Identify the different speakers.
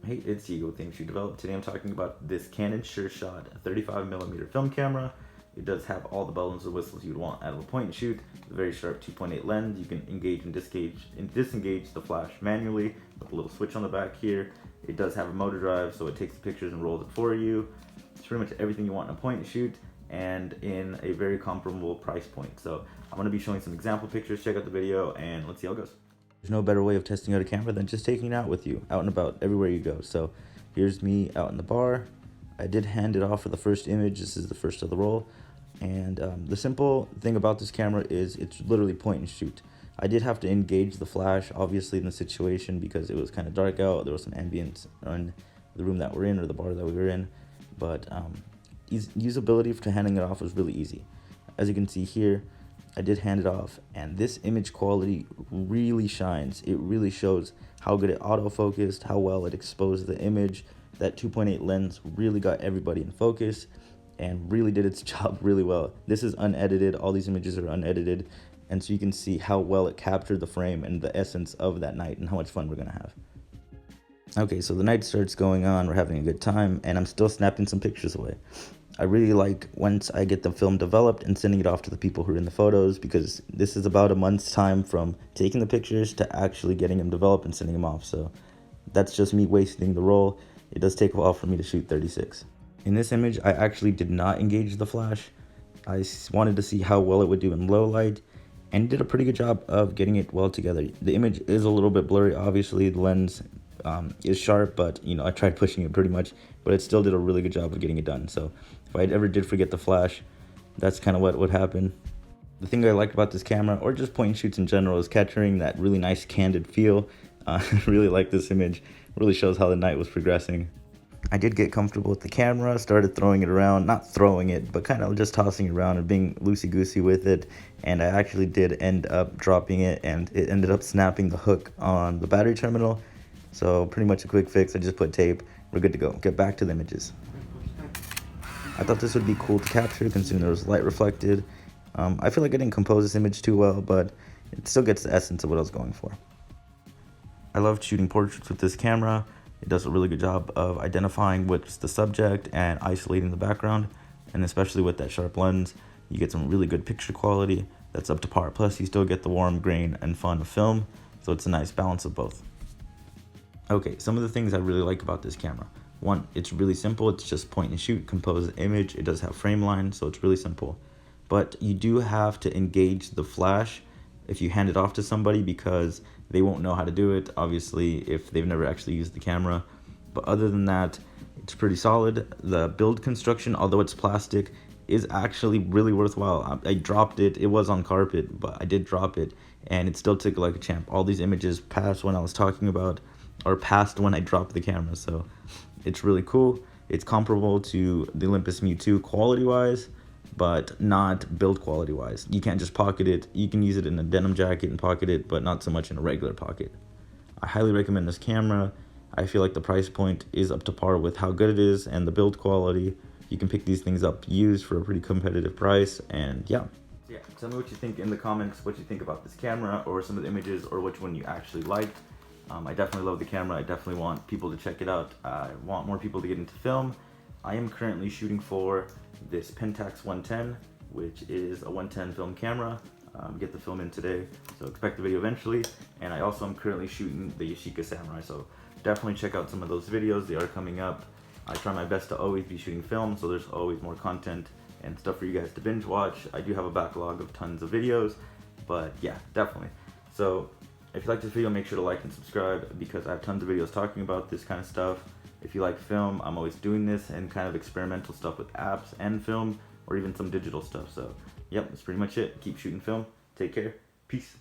Speaker 1: Hey, it's Eagle Things You Developed. Today I'm talking about this Canon SureShot 35mm film camera. It does have all the bells and whistles you'd want out of a point and shoot. It's a very sharp 2.8 lens. You can engage and disengage the flash manually with a little switch on the back here. It does have a motor drive, so it takes the pictures and rolls it for you. It's pretty much everything you want in a point and shoot, and in a very comparable price point. So I'm going to be showing some example pictures. Check out the video and let's see how it goes. There's no better way of testing out a camera than just taking it out with you, out and about, everywhere you go. So here's me out in the bar. I did hand it off for the first image. This is the first of the roll. And the simple thing about this camera is it's literally point and shoot. I did have to engage the flash, obviously, in the situation because it was kind of dark out. There was some ambience in the room that we're in or the bar that we were in. But usability to handing it off was really easy. As you can see here, I did hand it off, and this image quality really shines. It really shows how good it autofocused, how well it exposed the image. That 2.8 lens really got everybody in focus and really did its job really well. This is unedited. All these images are unedited, and so you can see how well it captured the frame and the essence of that night and how much fun we're gonna have. Okay, so the night starts going on, we're having a good time, and I'm still snapping some pictures away. I really like once I get the film developed and sending it off to the people who are in the photos, because this is about a month's time from taking the pictures to actually getting them developed and sending them off. So that's just me wasting the roll. It does take a while for me to shoot 36. In this image, I actually did not engage the flash. I wanted to see how well it would do in low light, and did a pretty good job of getting it well together. The image is a little bit blurry. Obviously, the lens is sharp, but I tried pushing it pretty much, but it still did a really good job of getting it done. So if I ever did forget the flash, that's kind of what would happen. The thing I like about this camera, or just point and shoots in general, is capturing that really nice candid feel. I really like this image. It really shows how the night was progressing. I did get comfortable with the camera, started throwing it around, not throwing it, but kind of just tossing it around and being loosey-goosey with it. And I actually did end up dropping it, and it ended up snapping the hook on the battery terminal. So pretty much a quick fix. I just put tape. We're good to go. Get back to the images. I thought this would be cool to capture considering there was light reflected. I feel like I didn't compose this image too well, but it still gets the essence of what I was going for. I loved shooting portraits with this camera. It does a really good job of identifying what's the subject and isolating the background, and especially with that sharp lens, you get some really good picture quality that's up to par. Plus, you still get the warm grain and fun of film, so it's a nice balance of both. Okay, some of the things I really like about this camera. One, it's really simple. It's just point and shoot, compose an image. It does have frame lines, so it's really simple. But you do have to engage the flash if you hand it off to somebody, because they won't know how to do it, obviously, if they've never actually used the camera. But other than that, it's pretty solid. The build construction, although it's plastic, is actually really worthwhile. I dropped it. It was on carpet, but I did drop it, and it still took like a champ. All these images passed when I was talking about, or passed when I dropped the camera, so it's really cool. It's comparable to the Olympus Mute 2 quality-wise, but not build quality-wise. You can't just pocket it. You can use it in a denim jacket and pocket it, but not so much in a regular pocket. I highly recommend this camera. I feel like the price point is up to par with how good it is and the build quality. You can pick these things up used for a pretty competitive price, and yeah. Tell me what you think in the comments, what you think about this camera, or some of the images, or which one you actually liked. I definitely love the camera. I definitely want people to check it out. I want more people to get into film. I am currently shooting for this Pentax 110, which is a 110 film camera. Get the film in today, so expect the video eventually. And I also am currently shooting the Yashica Samurai, so definitely check out some of those videos. They are coming up. I try my best to always be shooting film, so there's always more content and stuff for you guys to binge watch. I do have a backlog of tons of videos, but yeah, definitely. So if you like this video, make sure to like and subscribe, because I have tons of videos talking about this kind of stuff. If you like film, I'm always doing this and kind of experimental stuff with apps and film, or even some digital stuff. So yep, that's pretty much it. Keep shooting film. Take care. Peace.